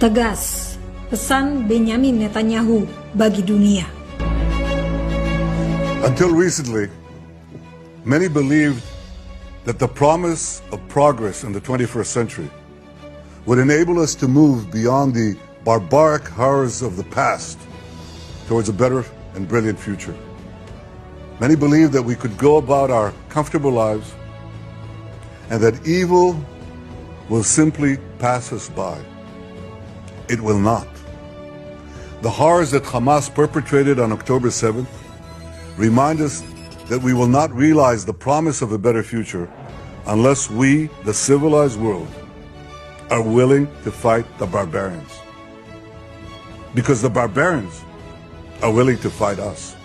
Tegas, pesan Benyamin Netanyahu bagi dunia. Until recently, many believed that the promise of progress in the 21st century would enable us to move beyond the barbaric horrors of the past towards a better and brilliant future. Many believed that we could go about our comfortable lives and that evil will simply pass us by. It will not. The horrors that Hamas perpetrated on October 7th remind us that we will not realize the promise of a better future unless we, the civilized world, are willing to fight the barbarians. Because the barbarians are willing to fight us.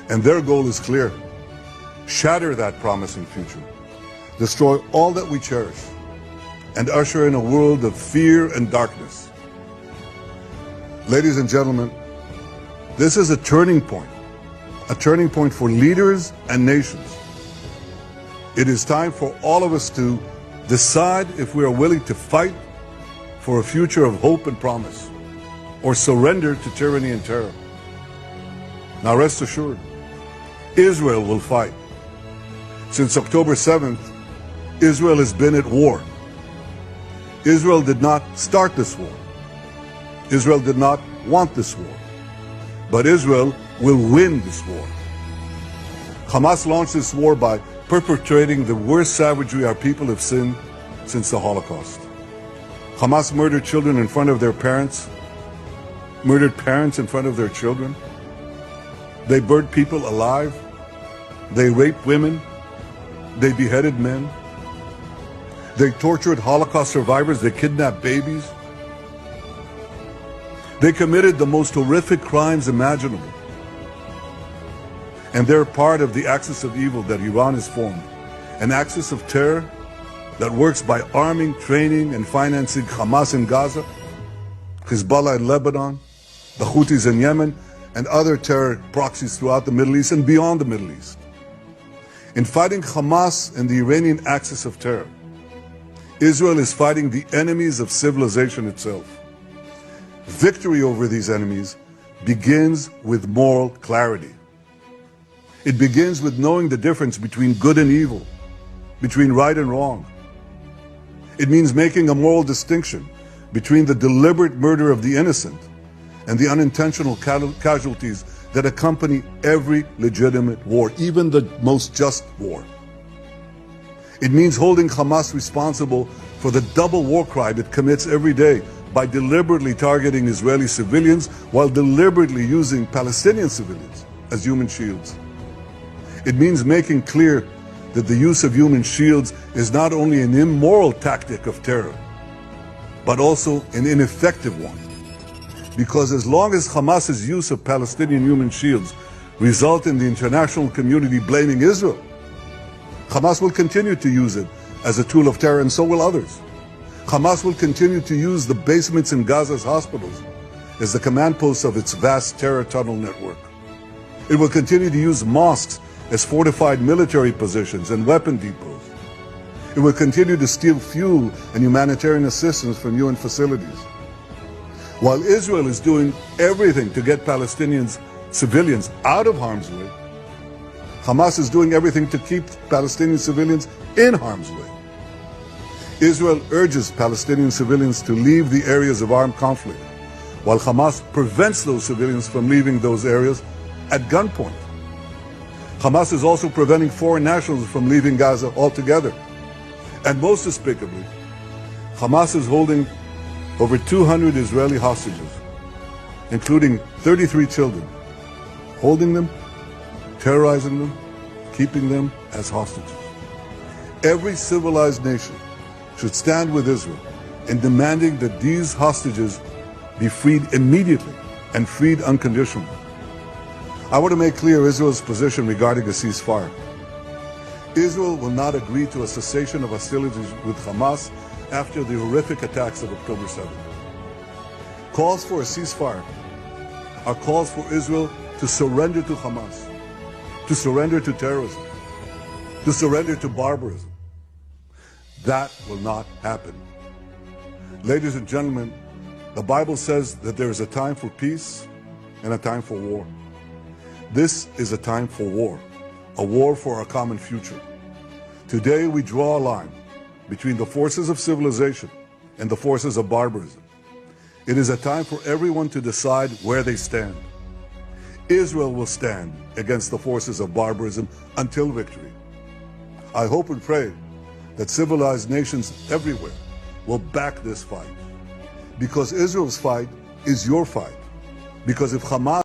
And their goal is clear. Shatter that promising future. Destroy all that we cherish. And usher in a world of fear and darkness. Ladies and gentlemen, this is a turning point for leaders and nations. It is time for all of us to decide if we are willing to fight for a future of hope and promise, or surrender to tyranny and terror. Now rest assured, Israel will fight. Since October 7th, Israel has been at war. Israel did not start this war. Israel did not want this war. But Israel will win this war. Hamas launched this war by perpetrating the worst savagery our people have seen since the Holocaust. Hamas murdered children in front of their parents, murdered parents in front of their children. They burned people alive. They raped women. They beheaded men. They tortured Holocaust survivors. They kidnapped babies. They committed the most horrific crimes imaginable. And they're part of the axis of evil that Iran has formed, an axis of terror that works by arming, training, and financing Hamas in Gaza, Hezbollah in Lebanon, the Houthis in Yemen, and other terror proxies throughout the Middle East and beyond the Middle East. In fighting Hamas and the Iranian axis of terror, Israel is fighting the enemies of civilization itself. Victory over these enemies begins with moral clarity. It begins with knowing the difference between good and evil, between right and wrong. It means making a moral distinction between the deliberate murder of the innocent and the unintentional casualties that accompany every legitimate war, even the most just war. It means holding Hamas responsible for the double war crime it commits every day by deliberately targeting Israeli civilians while deliberately using Palestinian civilians as human shields. It means making clear that the use of human shields is not only an immoral tactic of terror, but also an ineffective one. Because as long as Hamas's use of Palestinian human shields result in the international community blaming Israel, Hamas will continue to use it as a tool of terror, and so will others. Hamas will continue to use the basements in Gaza's hospitals as the command posts of its vast terror tunnel network. It will continue to use mosques as fortified military positions and weapon depots. It will continue to steal fuel and humanitarian assistance from UN facilities. While Israel is doing everything to get civilians out of harm's way, Hamas is doing everything to keep Palestinian civilians in harm's way. Israel urges Palestinian civilians to leave the areas of armed conflict, while Hamas prevents those civilians from leaving those areas at gunpoint. Hamas is also preventing foreign nationals from leaving Gaza altogether. And most despicably, Hamas is holding over 200 Israeli hostages, including 33 children, holding them, terrorizing them, keeping them as hostages. Every civilized nation should stand with Israel in demanding that these hostages be freed immediately and freed unconditionally. I want to make clear Israel's position regarding a ceasefire. Israel will not agree to a cessation of hostilities with Hamas after the horrific attacks of October 7th. Calls for a ceasefire are calls for Israel to surrender to Hamas, to surrender to terrorism, to surrender to barbarism. That will not happen. Ladies and gentlemen, The Bible says that there is a time for peace and a time for war. This is a time for a war for our common future. Today we draw a line between the forces of civilization and the forces of barbarism. It is a time for everyone to decide where they stand. Israel will stand against the forces of barbarism until victory. I hope and pray that civilized nations everywhere will back this fight. Because Israel's fight is your fight. Because if Hamas